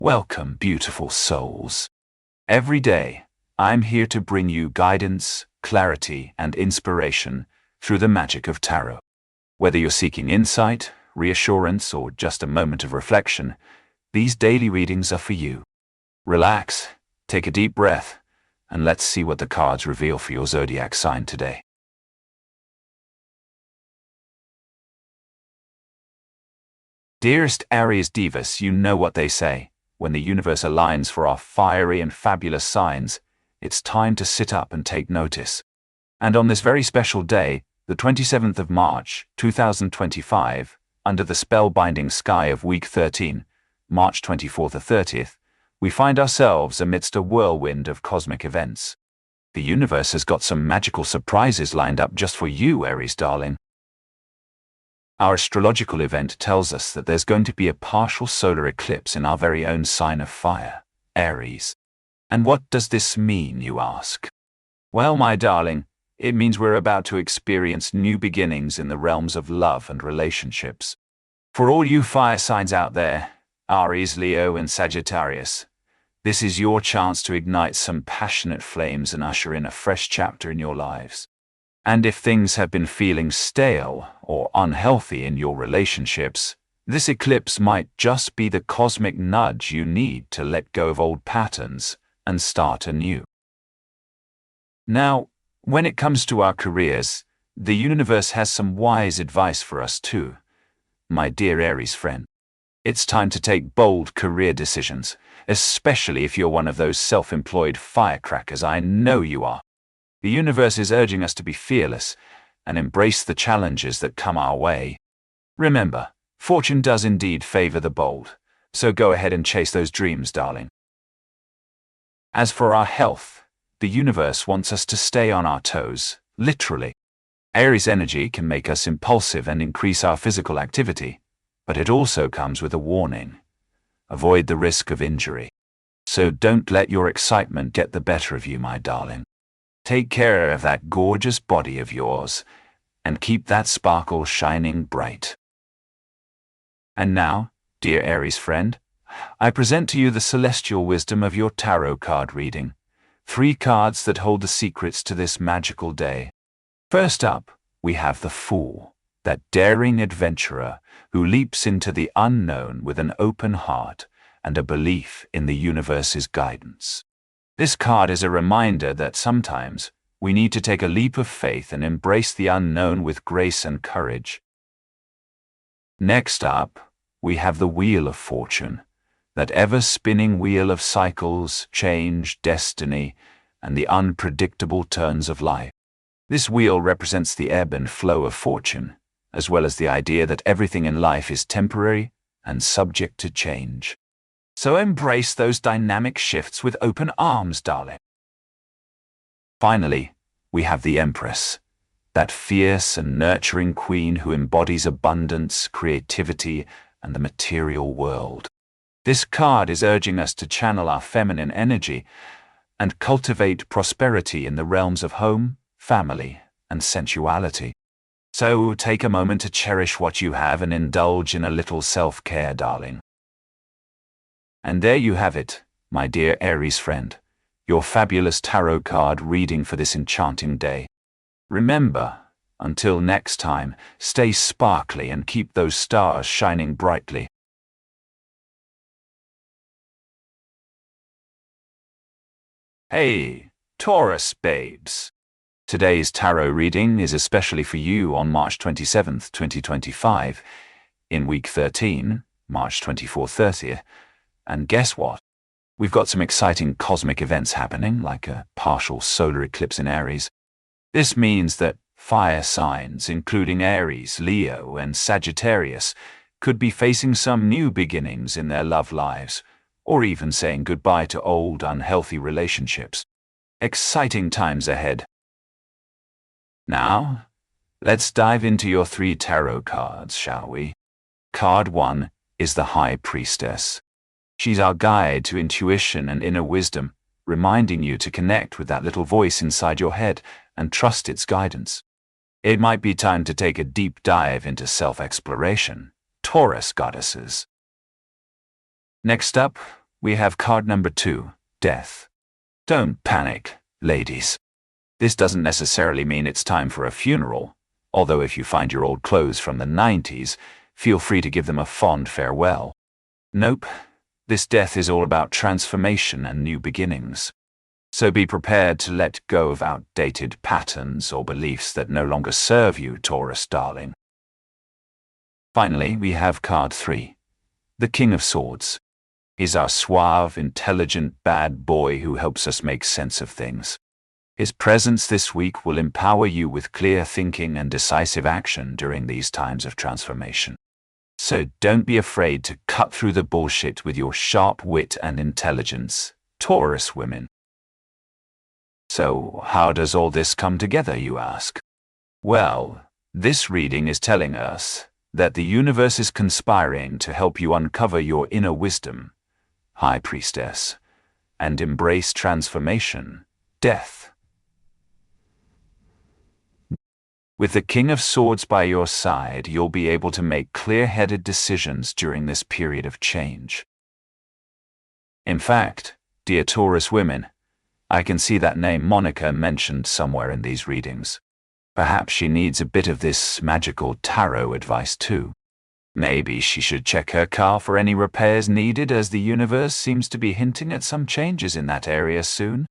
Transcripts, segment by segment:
Welcome, beautiful souls. Every day, I'm here to bring you guidance, clarity, and inspiration through the magic of tarot. Whether you're seeking insight, reassurance, or just a moment of reflection, these daily readings are for you. Relax, take a deep breath, and let's see what the cards reveal for your zodiac sign today. Dearest Aries Divas, you know what they say. When the universe aligns for our fiery and fabulous signs, it's time to sit up and take notice. And on this very special day, the 27th of March, 2025, under the spellbinding sky of week 13, March 24th to 30th, we find ourselves amidst a whirlwind of cosmic events. The universe has got some magical surprises lined up just for you, Aries darling. Our astrological event tells us that there's going to be a partial solar eclipse in our very own sign of fire, Aries. And what does this mean, you ask? Well, my darling, it means we're about to experience new beginnings in the realms of love and relationships. For all you fire signs out there, Aries, Leo, and Sagittarius, this is your chance to ignite some passionate flames and usher in a fresh chapter in your lives. And if things have been feeling stale or unhealthy in your relationships, this eclipse might just be the cosmic nudge you need to let go of old patterns and start anew. Now, when it comes to our careers, the universe has some wise advice for us too. My dear Aries friend, it's time to take bold career decisions, especially if you're one of those self-employed firecrackers I know you are. The universe is urging us to be fearless and embrace the challenges that come our way. Remember, fortune does indeed favor the bold, so go ahead and chase those dreams, darling. As for our health, the universe wants us to stay on our toes, literally. Aries energy can make us impulsive and increase our physical activity, but it also comes with a warning. Avoid the risk of injury. So don't let your excitement get the better of you, my darling. Take care of that gorgeous body of yours, and keep that sparkle shining bright. And now, dear Aries friend, I present to you the celestial wisdom of your tarot card reading. 3 cards that hold the secrets to this magical day. First up, we have the Fool, that daring adventurer who leaps into the unknown with an open heart and a belief in the universe's guidance. This card is a reminder that sometimes we need to take a leap of faith and embrace the unknown with grace and courage. Next up, we have the Wheel of Fortune, that ever-spinning wheel of cycles, change, destiny, and the unpredictable turns of life. This wheel represents the ebb and flow of fortune, as well as the idea that everything in life is temporary and subject to change. So embrace those dynamic shifts with open arms, darling. Finally, we have the Empress, that fierce and nurturing queen who embodies abundance, creativity, and the material world. This card is urging us to channel our feminine energy and cultivate prosperity in the realms of home, family, and sensuality. So take a moment to cherish what you have and indulge in a little self-care, darling. And there you have it, my dear Aries friend, your fabulous tarot card reading for this enchanting day. Remember, until next time, stay sparkly and keep those stars shining brightly. Hey, Taurus babes! Today's tarot reading is especially for you on March 27th, 2025, in week 13, March 24th-30th. And guess what? We've got some exciting cosmic events happening, like a partial solar eclipse in Aries. This means that fire signs, including Aries, Leo, and Sagittarius, could be facing some new beginnings in their love lives, or even saying goodbye to old, unhealthy relationships. Exciting times ahead. Now, let's dive into your 3 tarot cards, shall we? Card 1 is the High Priestess. She's our guide to intuition and inner wisdom, reminding you to connect with that little voice inside your head and trust its guidance. It might be time to take a deep dive into self-exploration, Taurus goddesses. Next up, we have card number 2, Death. Don't panic, ladies. This doesn't necessarily mean it's time for a funeral, although if you find your old clothes from the 90s, feel free to give them a fond farewell. Nope, this death is all about transformation and new beginnings. So be prepared to let go of outdated patterns or beliefs that no longer serve you, Taurus darling. Finally, we have card 3, the King of Swords. He's our suave, intelligent, bad boy who helps us make sense of things. His presence this week will empower you with clear thinking and decisive action during these times of transformation. So don't be afraid to cut through the bullshit with your sharp wit and intelligence, Taurus women. So, how does all this come together, you ask? Well, this reading is telling us that the universe is conspiring to help you uncover your inner wisdom, High Priestess, and embrace transformation, Death. With the King of Swords by your side, you'll be able to make clear-headed decisions during this period of change. In fact, dear Taurus women, I can see that name Monica mentioned somewhere in these readings. Perhaps she needs a bit of this magical tarot advice too. Maybe she should check her car for any repairs needed, as the universe seems to be hinting at some changes in that area soon.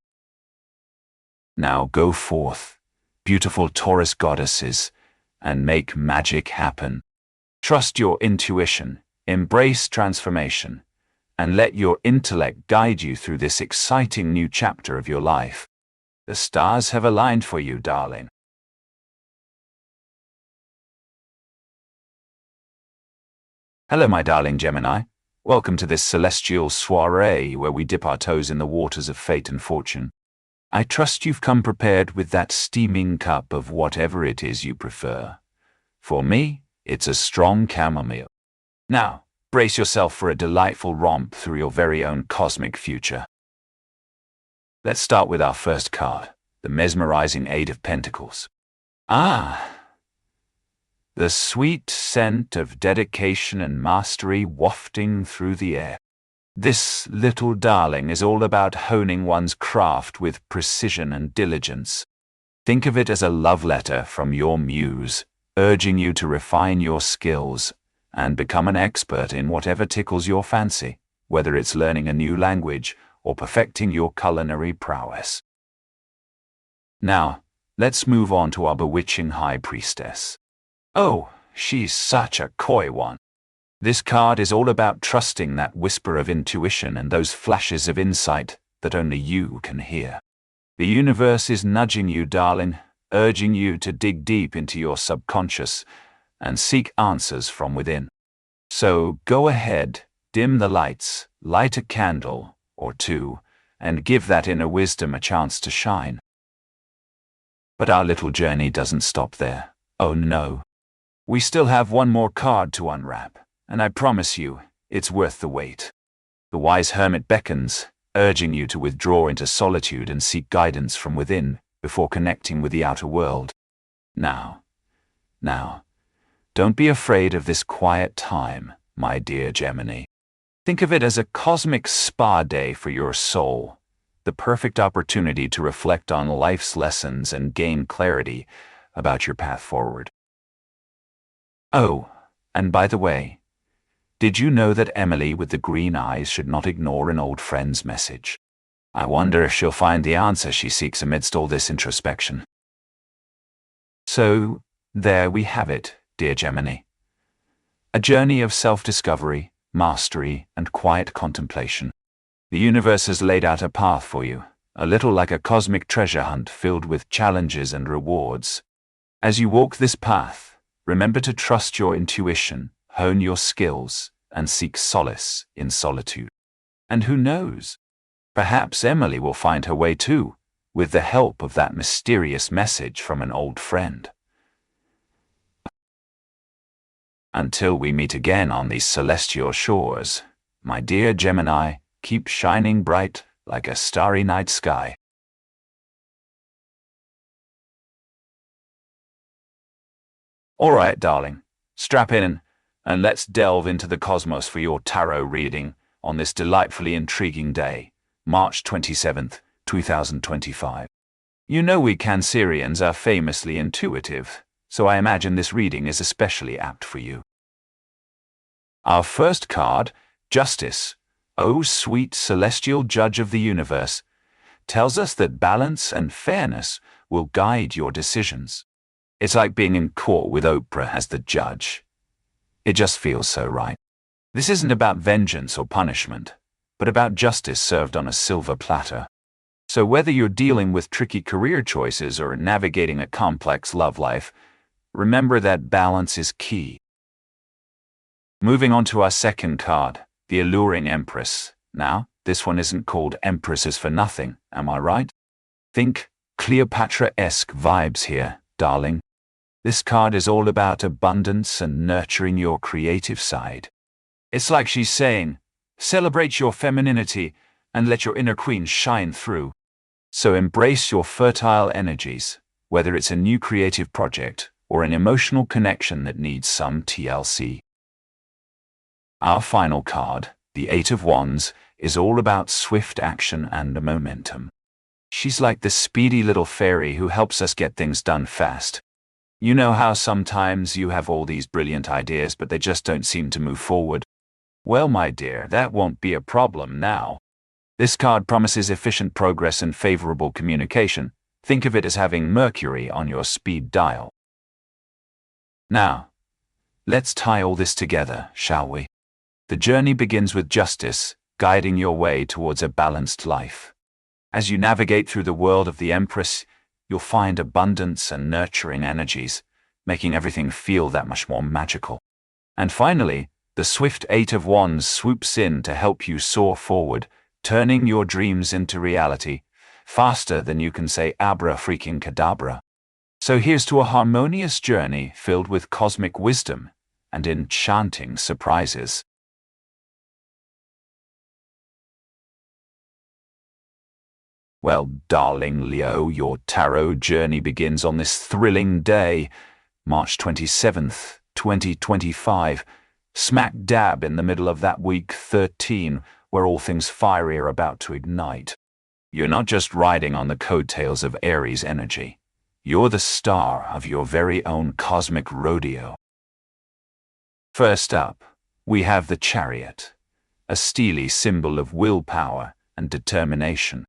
Now go forth, beautiful Taurus goddesses, and make magic happen. Trust your intuition, embrace transformation, and let your intellect guide you through this exciting new chapter of your life. The stars have aligned for you, darling. Hello, my darling Gemini. Welcome to this celestial soiree where we dip our toes in the waters of fate and fortune. I trust you've come prepared with that steaming cup of whatever it is you prefer. For me, it's a strong chamomile. Now, brace yourself for a delightful romp through your very own cosmic future. Let's start with our first card, the mesmerizing Eight of Pentacles. The sweet scent of dedication and mastery wafting through the air. This little darling is all about honing one's craft with precision and diligence. Think of it as a love letter from your muse, urging you to refine your skills and become an expert in whatever tickles your fancy, whether it's learning a new language or perfecting your culinary prowess. Now, let's move on to our bewitching High Priestess. Oh, she's such a coy one. This card is all about trusting that whisper of intuition and those flashes of insight that only you can hear. The universe is nudging you, darling, urging you to dig deep into your subconscious and seek answers from within. So go ahead, dim the lights, light a candle or two, and give that inner wisdom a chance to shine. But our little journey doesn't stop there. Oh no. We still have one more card to unwrap, and I promise you, it's worth the wait. The wise hermit beckons, urging you to withdraw into solitude and seek guidance from within before connecting with the outer world. Now, don't be afraid of this quiet time, my dear Gemini. Think of it as a cosmic spa day for your soul, the perfect opportunity to reflect on life's lessons and gain clarity about your path forward. Oh, and by the way, did you know that Emily with the green eyes should not ignore an old friend's message? I wonder if she'll find the answer she seeks amidst all this introspection. So, there we have it, dear Gemini. A journey of self-discovery, mastery, and quiet contemplation. The universe has laid out a path for you, a little like a cosmic treasure hunt filled with challenges and rewards. As you walk this path, remember to trust your intuition, hone your skills, and seek solace in solitude. And who knows? Perhaps Emily will find her way too, with the help of that mysterious message from an old friend. Until we meet again on these celestial shores, my dear Gemini, keep shining bright like a starry night sky. All right, darling, strap in and let's delve into the cosmos for your tarot reading, on this delightfully intriguing day, March 27th, 2025. You know we Cancerians are famously intuitive, so I imagine this reading is especially apt for you. Our first card, Justice, O sweet celestial judge of the universe, tells us that balance and fairness will guide your decisions. It's like being in court with Oprah as the judge. It just feels so right. This isn't about vengeance or punishment, but about justice served on a silver platter. So whether you're dealing with tricky career choices or navigating a complex love life, remember that balance is key. Moving on to our second card, the alluring Empress. Now, this one isn't called Empresses for nothing, am I right? Think Cleopatra-esque vibes here, darling. This card is all about abundance and nurturing your creative side. It's like she's saying, celebrate your femininity and let your inner queen shine through. So embrace your fertile energies, whether it's a new creative project or an emotional connection that needs some TLC. Our final card, the Eight of Wands, is all about swift action and momentum. She's like the speedy little fairy who helps us get things done fast. You know how sometimes you have all these brilliant ideas but they just don't seem to move forward? Well, my dear, that won't be a problem now. This card promises efficient progress and favorable communication. Think of it as having Mercury on your speed dial. Now, let's tie all this together, shall we? The journey begins with justice, guiding your way towards a balanced life. As you navigate through the world of the Empress, you'll find abundance and nurturing energies, making everything feel that much more magical. And finally, the swift Eight of Wands swoops in to help you soar forward, turning your dreams into reality, faster than you can say abra-freaking-cadabra. So here's to a harmonious journey filled with cosmic wisdom and enchanting surprises. Well, darling Leo, your tarot journey begins on this thrilling day, March 27th, 2025, smack dab in the middle of that week 13, where all things fiery are about to ignite. You're not just riding on the coattails of Aries energy. You're the star of your very own cosmic rodeo. First up, we have the Chariot, a steely symbol of willpower and determination.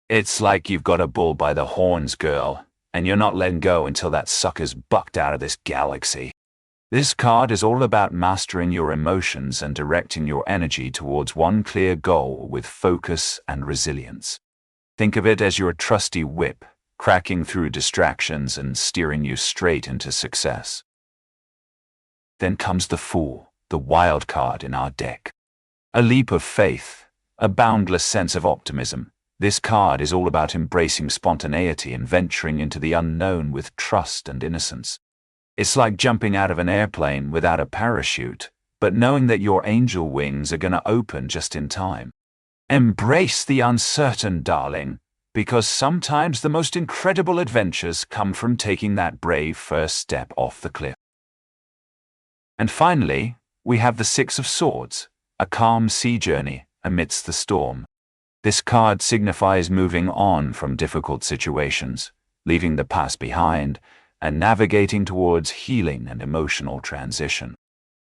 It's like you've got a bull by the horns, girl, and you're not letting go until that sucker's bucked out of this galaxy. This card is all about mastering your emotions and directing your energy towards one clear goal with focus and resilience. Think of it as your trusty whip, cracking through distractions and steering you straight into success. Then comes the Fool, the wild card in our deck. A leap of faith, a boundless sense of optimism. This card is all about embracing spontaneity and venturing into the unknown with trust and innocence. It's like jumping out of an airplane without a parachute, but knowing that your angel wings are going to open just in time. Embrace the uncertain, darling, because sometimes the most incredible adventures come from taking that brave first step off the cliff. And finally, we have the Six of Swords, a calm sea journey amidst the storm. This card signifies moving on from difficult situations, leaving the past behind, and navigating towards healing and emotional transition.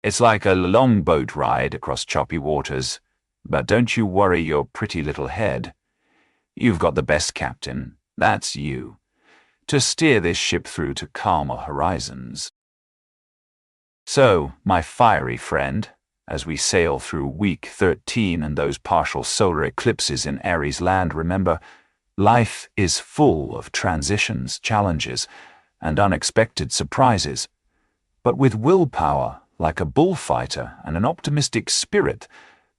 It's like a long boat ride across choppy waters, but don't you worry your pretty little head. You've got the best captain, that's you, to steer this ship through to calmer horizons. So, my fiery friend, as we sail through week 13 and those partial solar eclipses in Aries land, remember, life is full of transitions, challenges, and unexpected surprises. But with willpower, like a bullfighter, and an optimistic spirit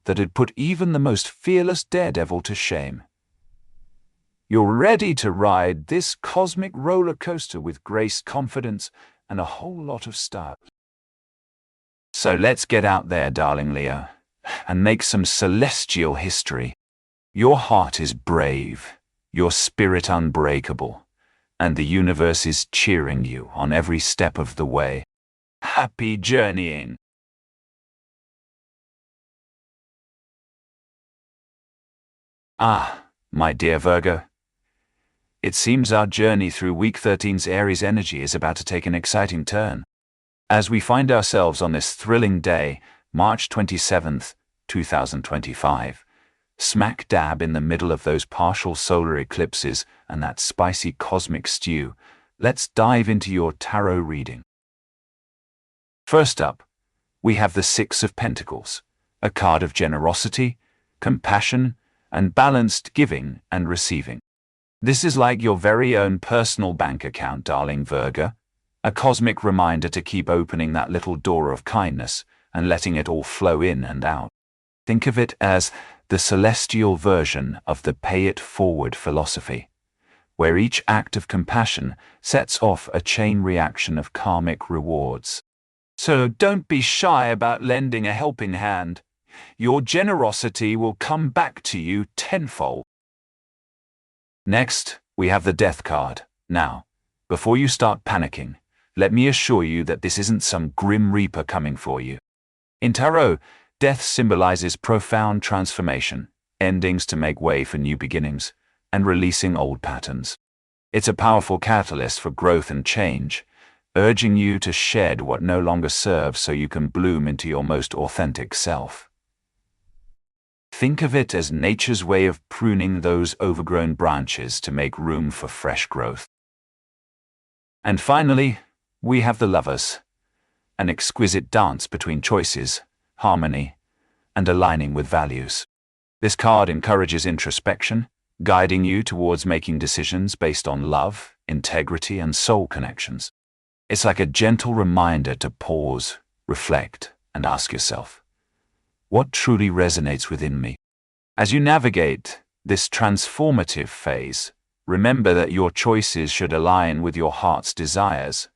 that'd put even the most fearless daredevil to shame, you're ready to ride this cosmic roller coaster with grace, confidence, and a whole lot of style. So let's get out there, darling Leo, and make some celestial history. Your heart is brave, your spirit unbreakable, and the universe is cheering you on every step of the way. Happy journeying! Ah, my dear Virgo, it seems our journey through week 13's Aries energy is about to take an exciting turn. As we find ourselves on this thrilling day, March 27th, 2025, smack dab in the middle of those partial solar eclipses and that spicy cosmic stew, let's dive into your tarot reading. First up, we have the Six of Pentacles, a card of generosity, compassion, and balanced giving and receiving. This is like your very own personal bank account, darling Virgo, a cosmic reminder to keep opening that little door of kindness and letting it all flow in and out. Think of it as the celestial version of the pay it forward philosophy, where each act of compassion sets off a chain reaction of karmic rewards. So don't be shy about lending a helping hand. Your generosity will come back to you tenfold. Next, we have the Death card. Now, before you start panicking, let me assure you that this isn't some grim reaper coming for you. In tarot, death symbolizes profound transformation, endings to make way for new beginnings, and releasing old patterns. It's a powerful catalyst for growth and change, urging you to shed what no longer serves so you can bloom into your most authentic self. Think of it as nature's way of pruning those overgrown branches to make room for fresh growth. And finally, we have the Lovers, an exquisite dance between choices, harmony, and aligning with values. This card encourages introspection, guiding you towards making decisions based on love, integrity, and soul connections. It's like a gentle reminder to pause, reflect, and ask yourself, what truly resonates within me? As you navigate this transformative phase, remember that your choices should align with your heart's desires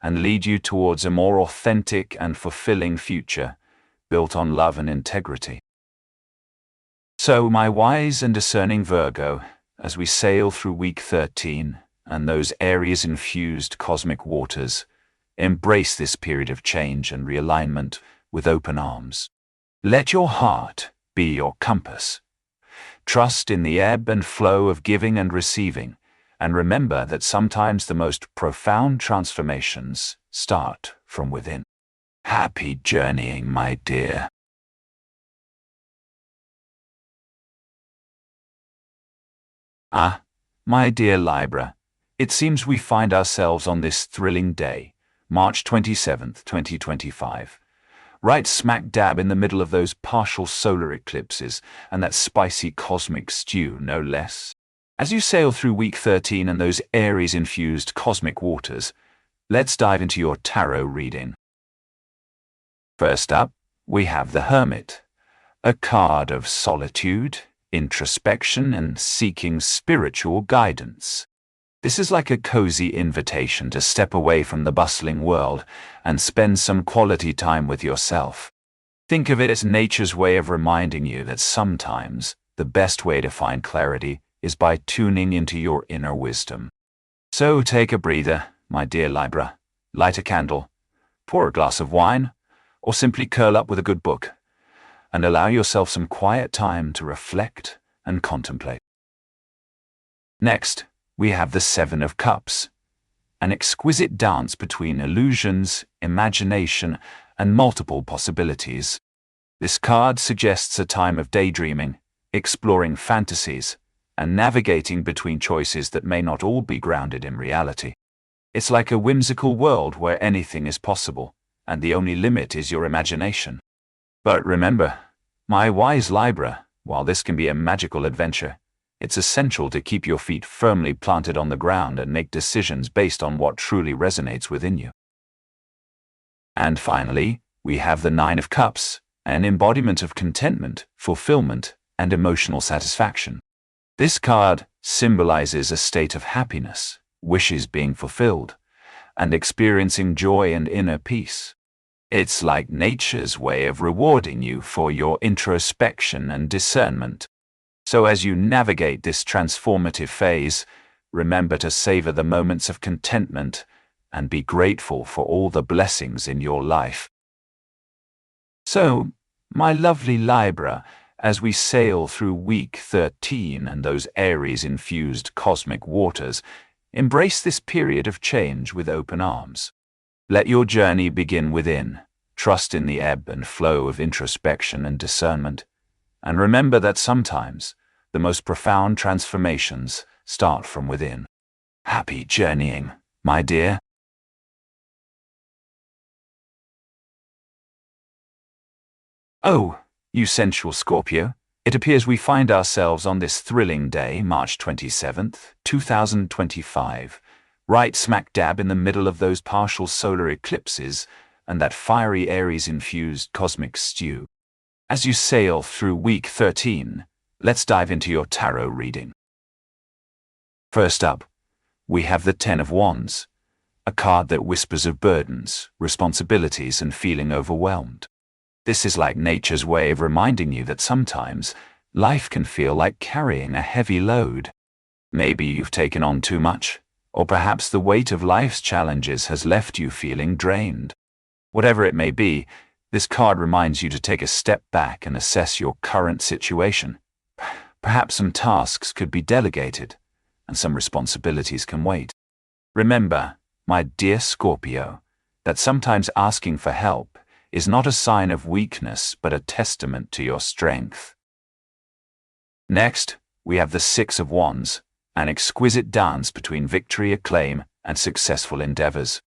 and lead you towards a more authentic and fulfilling future built on love and integrity. So, my wise and discerning Virgo, as we sail through week 13 and those Aries-infused cosmic waters, embrace this period of change and realignment with open arms. Let your heart be your compass. Trust in the ebb and flow of giving and receiving, and remember that sometimes the most profound transformations start from within. Happy journeying, my dear. Ah, my dear Libra, it seems we find ourselves on this thrilling day, March 27th, 2025. Right smack dab in the middle of those partial solar eclipses and that spicy cosmic stew, no less. As you sail through week 13 and those Aries-infused cosmic waters, let's dive into your tarot reading. First up, we have the Hermit, a card of solitude, introspection, and seeking spiritual guidance. This is like a cozy invitation to step away from the bustling world and spend some quality time with yourself. Think of it as nature's way of reminding you that sometimes the best way to find clarity is by tuning into your inner wisdom. So take a breather, my dear Libra, light a candle, pour a glass of wine, or simply curl up with a good book, and allow yourself some quiet time to reflect and contemplate. Next, we have the Seven of Cups, an exquisite dance between illusions, imagination, and multiple possibilities. This card suggests a time of daydreaming, exploring fantasies, and navigating between choices that may not all be grounded in reality. It's like a whimsical world where anything is possible, and the only limit is your imagination. But remember, my wise Libra, while this can be a magical adventure, it's essential to keep your feet firmly planted on the ground and make decisions based on what truly resonates within you. And finally, we have the Nine of Cups, an embodiment of contentment, fulfillment, and emotional satisfaction. This card symbolizes a state of happiness, wishes being fulfilled, and experiencing joy and inner peace. It's like nature's way of rewarding you for your introspection and discernment. So as you navigate this transformative phase, remember to savor the moments of contentment and be grateful for all the blessings in your life. So, my lovely Libra, as we sail through week 13 and those Aries-infused cosmic waters, embrace this period of change with open arms. Let your journey begin within. Trust in the ebb and flow of introspection and discernment, and remember that sometimes the most profound transformations start from within. Happy journeying, my dear. Oh, you sensual Scorpio, it appears we find ourselves on this thrilling day, March 27th, 2025, right smack dab in the middle of those partial solar eclipses and that fiery Aries-infused cosmic stew. As you sail through week 13, let's dive into your tarot reading. First up, we have the Ten of Wands, a card that whispers of burdens, responsibilities, and feeling overwhelmed. This is like nature's way of reminding you that sometimes life can feel like carrying a heavy load. Maybe you've taken on too much, or perhaps the weight of life's challenges has left you feeling drained. Whatever it may be, this card reminds you to take a step back and assess your current situation. Perhaps some tasks could be delegated, and some responsibilities can wait. Remember, my dear Scorpio, that sometimes asking for help is not a sign of weakness but a testament to your strength. Next, we have the Six of Wands, an exquisite dance between victory, acclaim, and successful endeavors.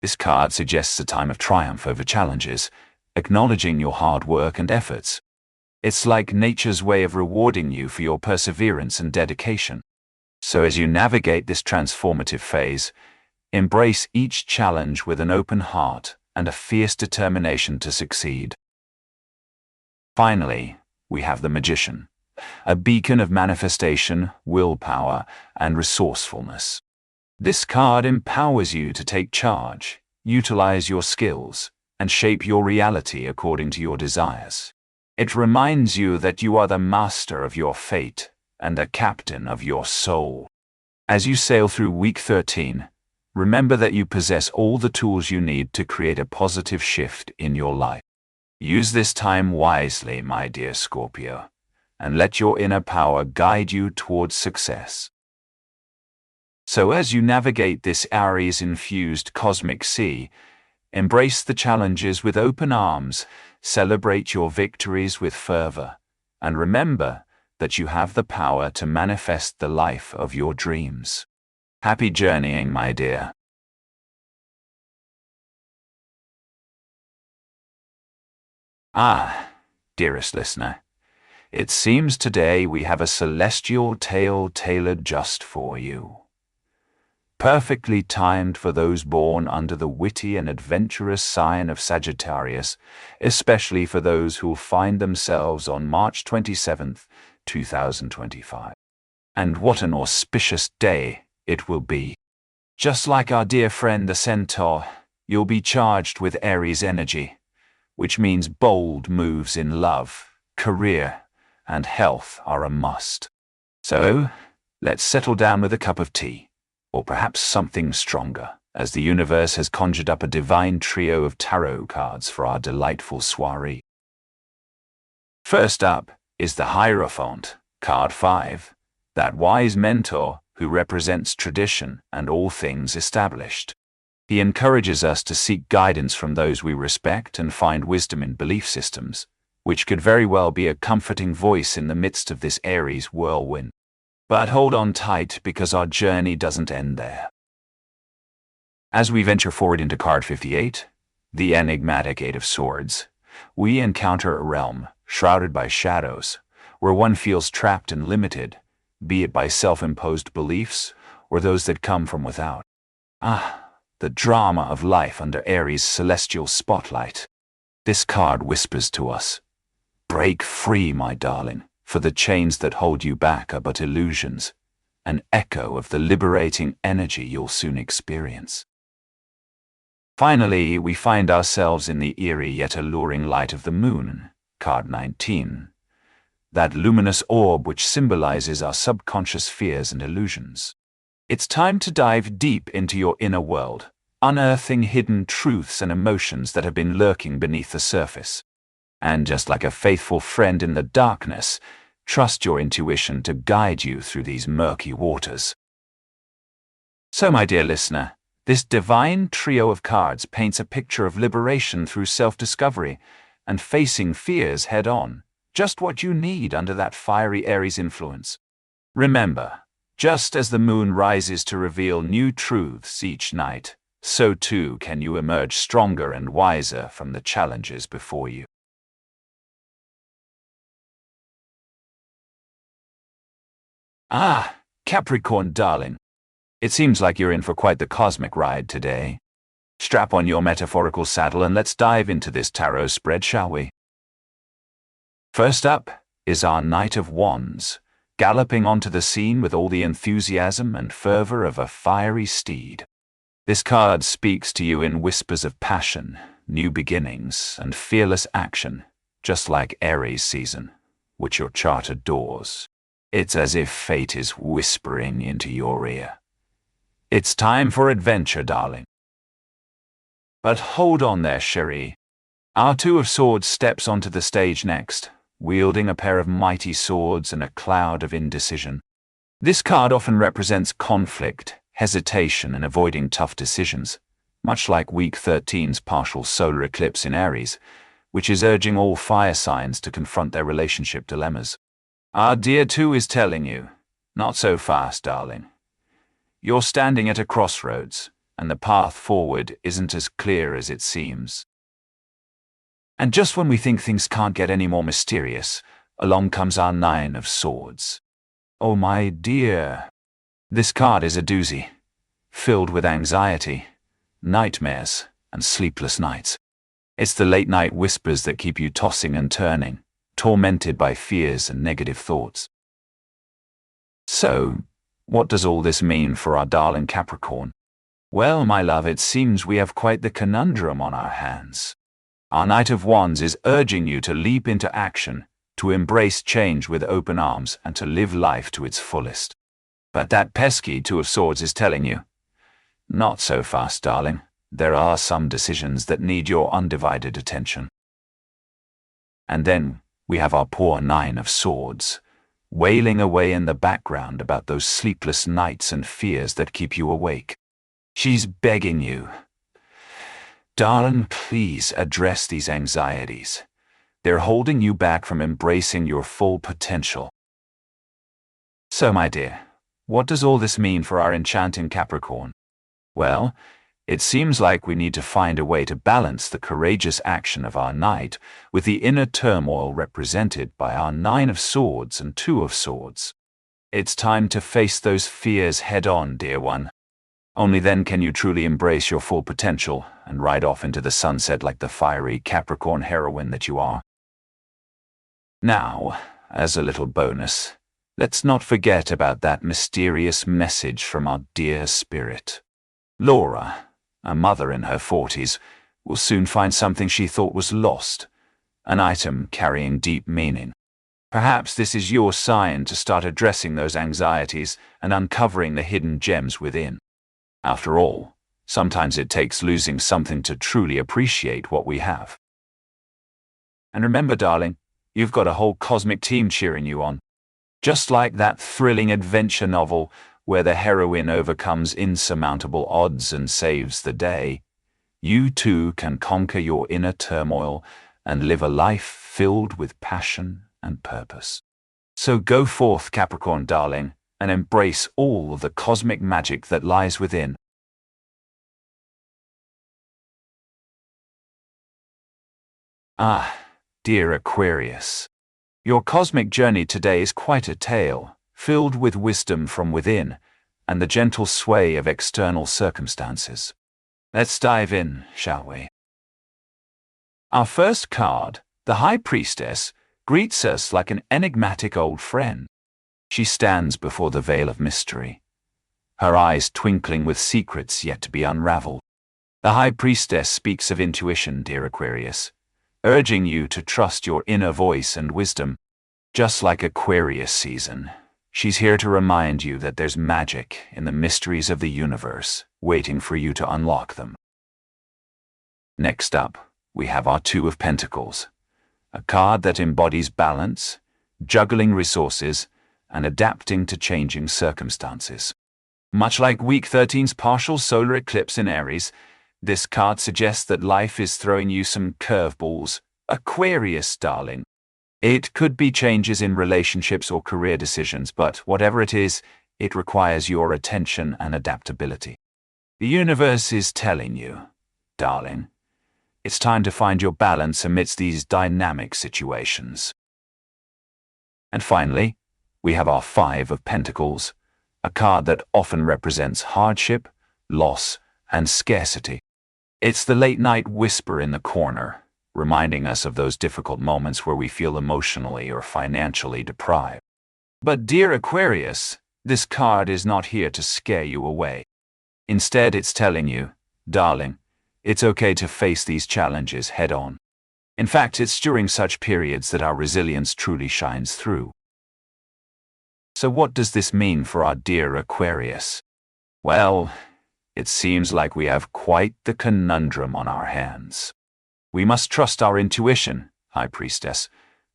This card suggests a time of triumph over challenges, acknowledging your hard work and efforts. It's like nature's way of rewarding you for your perseverance and dedication. So as you navigate this transformative phase, embrace each challenge with an open heart and a fierce determination to succeed. Finally, we have the Magician, a beacon of manifestation, willpower, and resourcefulness. This card empowers you to take charge, utilize your skills, and shape your reality according to your desires. It reminds you that you are the master of your fate and the captain of your soul. As you sail through week 13, remember that you possess all the tools you need to create a positive shift in your life. Use this time wisely, my dear Scorpio, and let your inner power guide you towards success. So as you navigate this Aries-infused cosmic sea, embrace the challenges with open arms, celebrate your victories with fervor, and remember that you have the power to manifest the life of your dreams. Happy journeying, my dear. Ah, dearest listener, it seems today we have a celestial tale tailored just for you. Perfectly timed for those born under the witty and adventurous sign of Sagittarius, especially for those who'll find themselves on March 27th, 2025. And what an auspicious day it will be. Just like our dear friend the Centaur, you'll be charged with Aries energy, which means bold moves in love, career, and health are a must. So, let's settle down with a cup of tea, or perhaps something stronger, as the universe has conjured up a divine trio of tarot cards for our delightful soiree. First up is the Hierophant, card 5, that wise mentor who represents tradition and all things established. He encourages us to seek guidance from those we respect and find wisdom in belief systems, which could very well be a comforting voice in the midst of this Aries whirlwind. But hold on tight, because our journey doesn't end there. As we venture forward into card 58, the enigmatic Eight of Swords, we encounter a realm shrouded by shadows, where one feels trapped and limited, be it by self-imposed beliefs or those that come from without. Ah, the drama of life under Aries' celestial spotlight. This card whispers to us, "Break free, my darling, for the chains that hold you back are but illusions, an echo of the liberating energy you'll soon experience." Finally, we find ourselves in the eerie yet alluring light of the moon, card 19, that luminous orb which symbolizes our subconscious fears and illusions. It's time to dive deep into your inner world, unearthing hidden truths and emotions that have been lurking beneath the surface. And just like a faithful friend in the darkness, trust your intuition to guide you through these murky waters. So, my dear listener, this divine trio of cards paints a picture of liberation through self-discovery and facing fears head-on, just what you need under that fiery Aries influence. Remember, just as the moon rises to reveal new truths each night, so too can you emerge stronger and wiser from the challenges before you. Ah, Capricorn darling, it seems like you're in for quite the cosmic ride today. Strap on your metaphorical saddle and let's dive into this tarot spread, shall we? First up is our Knight of Wands, galloping onto the scene with all the enthusiasm and fervor of a fiery steed. This card speaks to you in whispers of passion, new beginnings, and fearless action, just like Aries season, which your chart adores. It's as if fate is whispering into your ear. It's time for adventure, darling. But hold on there, chérie. Our Two of Swords steps onto the stage next, wielding a pair of mighty swords and a cloud of indecision. This card often represents conflict, hesitation, and avoiding tough decisions, much like week 13's partial solar eclipse in Aries, which is urging all fire signs to confront their relationship dilemmas. Our dear Two is telling you, not so fast, darling. You're standing at a crossroads, and the path forward isn't as clear as it seems. And just when we think things can't get any more mysterious, along comes our Nine of Swords. Oh my dear, this card is a doozy, filled with anxiety, nightmares, and sleepless nights. It's the late-night whispers that keep you tossing and turning, tormented by fears and negative thoughts. So, what does all this mean for our darling Capricorn? Well, my love, it seems we have quite the conundrum on our hands. Our Knight of Wands is urging you to leap into action, to embrace change with open arms, and to live life to its fullest. But that pesky Two of Swords is telling you, not so fast, darling. There are some decisions that need your undivided attention. And then we have our poor Nine of Swords, wailing away in the background about those sleepless nights and fears that keep you awake. She's begging you, darling, please address these anxieties. They're holding you back from embracing your full potential. So, my dear, what does all this mean for our enchanting Capricorn? Well, it seems like we need to find a way to balance the courageous action of our Knight with the inner turmoil represented by our Nine of Swords and Two of Swords. It's time to face those fears head-on, dear one. Only then can you truly embrace your full potential and ride off into the sunset like the fiery Capricorn heroine that you are. Now, as a little bonus, let's not forget about that mysterious message from our dear spirit. Laura, a mother in her 40s, will soon find something she thought was lost, an item carrying deep meaning. Perhaps this is your sign to start addressing those anxieties and uncovering the hidden gems within. After all, sometimes it takes losing something to truly appreciate what we have. And remember, darling, you've got a whole cosmic team cheering you on. Just like that thrilling adventure novel where the heroine overcomes insurmountable odds and saves the day, you too can conquer your inner turmoil and live a life filled with passion and purpose. So go forth, Capricorn darling, and embrace all of the cosmic magic that lies within. Ah, dear Aquarius, your cosmic journey today is quite a tale, filled with wisdom from within and the gentle sway of external circumstances. Let's dive in, shall we? Our first card, the High Priestess, greets us like an enigmatic old friend. She stands before the veil of mystery, her eyes twinkling with secrets yet to be unraveled. The High Priestess speaks of intuition, dear Aquarius, urging you to trust your inner voice and wisdom. Just like Aquarius season, she's here to remind you that there's magic in the mysteries of the universe, waiting for you to unlock them. Next up, we have our Two of Pentacles, a card that embodies balance, juggling resources, and adapting to changing circumstances. Much like week 13's partial solar eclipse in Aries, this card suggests that life is throwing you some curveballs. Aquarius, darling. It could be changes in relationships or career decisions, but whatever it is, it requires your attention and adaptability. The universe is telling you, darling, it's time to find your balance amidst these dynamic situations. And finally, we have our Five of Pentacles, a card that often represents hardship, loss, and scarcity. It's the late-night whisper in the corner, reminding us of those difficult moments where we feel emotionally or financially deprived. But dear Aquarius, this card is not here to scare you away. Instead, it's telling you, darling, it's okay to face these challenges head-on. In fact, it's during such periods that our resilience truly shines through. So what does this mean for our dear Aquarius? Well, it seems like we have quite the conundrum on our hands. We must trust our intuition, High Priestess,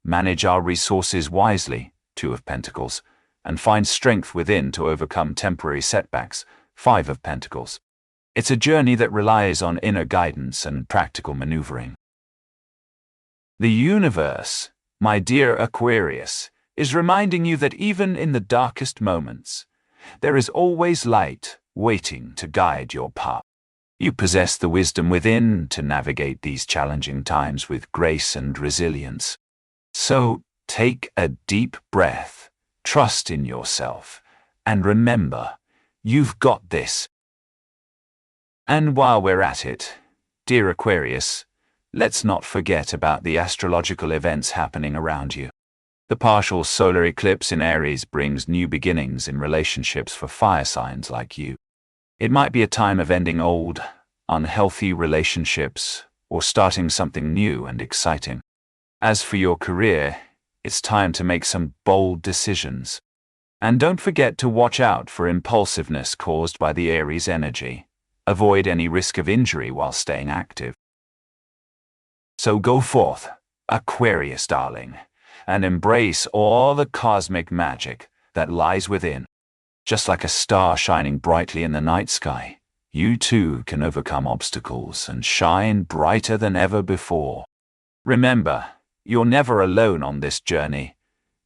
manage our resources wisely, Two of Pentacles, and find strength within to overcome temporary setbacks, Five of Pentacles. It's a journey that relies on inner guidance and practical maneuvering. The universe, my dear Aquarius, is reminding you that even in the darkest moments, there is always light waiting to guide your path. You possess the wisdom within to navigate these challenging times with grace and resilience. So take a deep breath, trust in yourself, and remember, you've got this. And while we're at it, dear Aquarius, let's not forget about the astrological events happening around you. The partial solar eclipse in Aries brings new beginnings in relationships for fire signs like you. It might be a time of ending old, unhealthy relationships or starting something new and exciting. As for your career, it's time to make some bold decisions. And don't forget to watch out for impulsiveness caused by the Aries energy. Avoid any risk of injury while staying active. So go forth, Aquarius darling, and embrace all the cosmic magic that lies within. Just like a star shining brightly in the night sky, you too can overcome obstacles and shine brighter than ever before. Remember, you're never alone on this journey.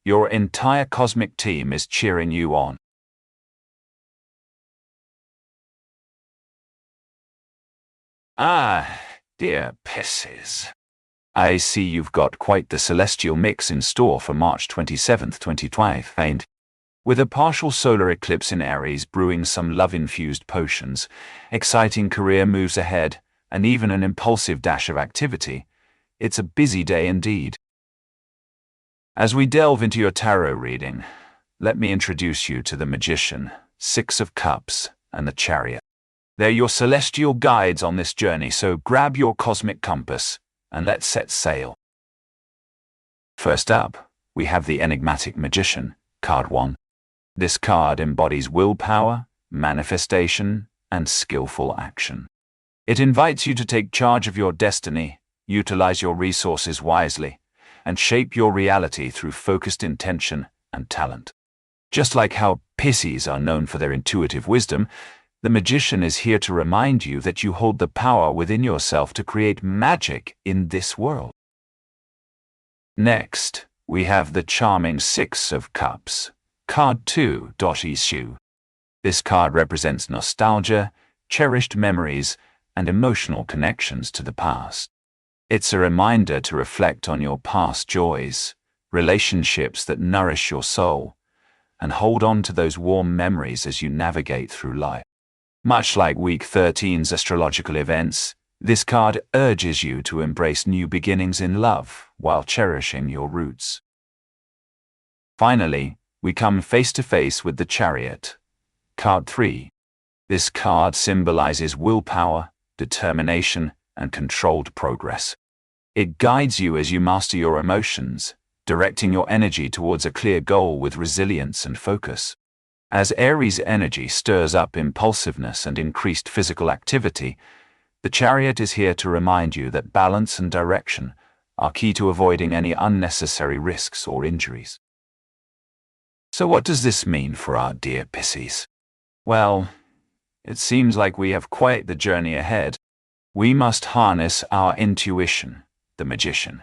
Your entire cosmic team is cheering you on. Ah, dear Pisces. I see you've got quite the celestial mix in store for March 27th, 2025, and with a partial solar eclipse in Aries brewing some love-infused potions, exciting career moves ahead, and even an impulsive dash of activity, it's a busy day indeed. As we delve into your tarot reading, let me introduce you to the Magician, Six of Cups, and the Chariot. They're your celestial guides on this journey, so grab your cosmic compass and let's set sail. First up, we have the enigmatic Magician, card 1. This card embodies willpower, manifestation, and skillful action. It invites you to take charge of your destiny, utilize your resources wisely, and shape your reality through focused intention and talent. Just like how Pisces are known for their intuitive wisdom, the Magician is here to remind you that you hold the power within yourself to create magic in this world. Next, we have the charming Six of Cups, card 2. Issue. This card represents nostalgia, cherished memories, and emotional connections to the past. It's a reminder to reflect on your past joys, relationships that nourish your soul, and hold on to those warm memories as you navigate through life. Much like week 13's astrological events, this card urges you to embrace new beginnings in love while cherishing your roots. Finally, we come face to face with the Chariot, card 3. This card symbolizes willpower, determination, and controlled progress. It guides you as you master your emotions, directing your energy towards a clear goal with resilience and focus. As Aries energy stirs up impulsiveness and increased physical activity, the Chariot is here to remind you that balance and direction are key to avoiding any unnecessary risks or injuries. So what does this mean for our dear Pisces? Well, it seems like we have quite the journey ahead. We must harness our intuition, the magician,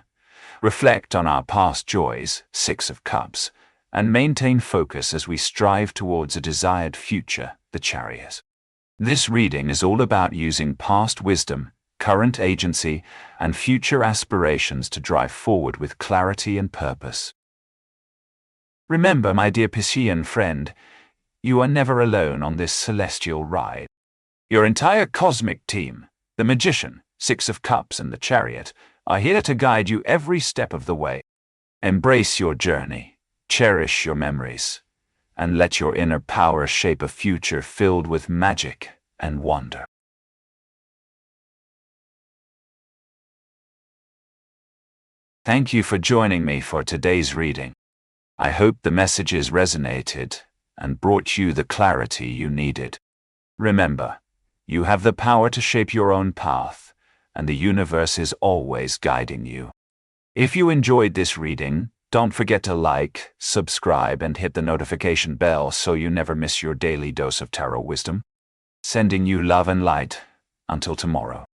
reflect on our past joys, Six of Cups, and maintain focus as we strive towards a desired future, the Chariot. This reading is all about using past wisdom, current agency, and future aspirations to drive forward with clarity and purpose. Remember, my dear Piscean friend, you are never alone on this celestial ride. Your entire cosmic team, the Magician, Six of Cups, and the Chariot, are here to guide you every step of the way. Embrace your journey, cherish your memories, and let your inner power shape a future filled with magic and wonder. Thank you for joining me for today's reading. I hope the messages resonated and brought you the clarity you needed. Remember, you have the power to shape your own path, and the universe is always guiding you. If you enjoyed this reading, don't forget to like, subscribe, and hit the notification bell so you never miss your daily dose of tarot wisdom. Sending you love and light. Until tomorrow.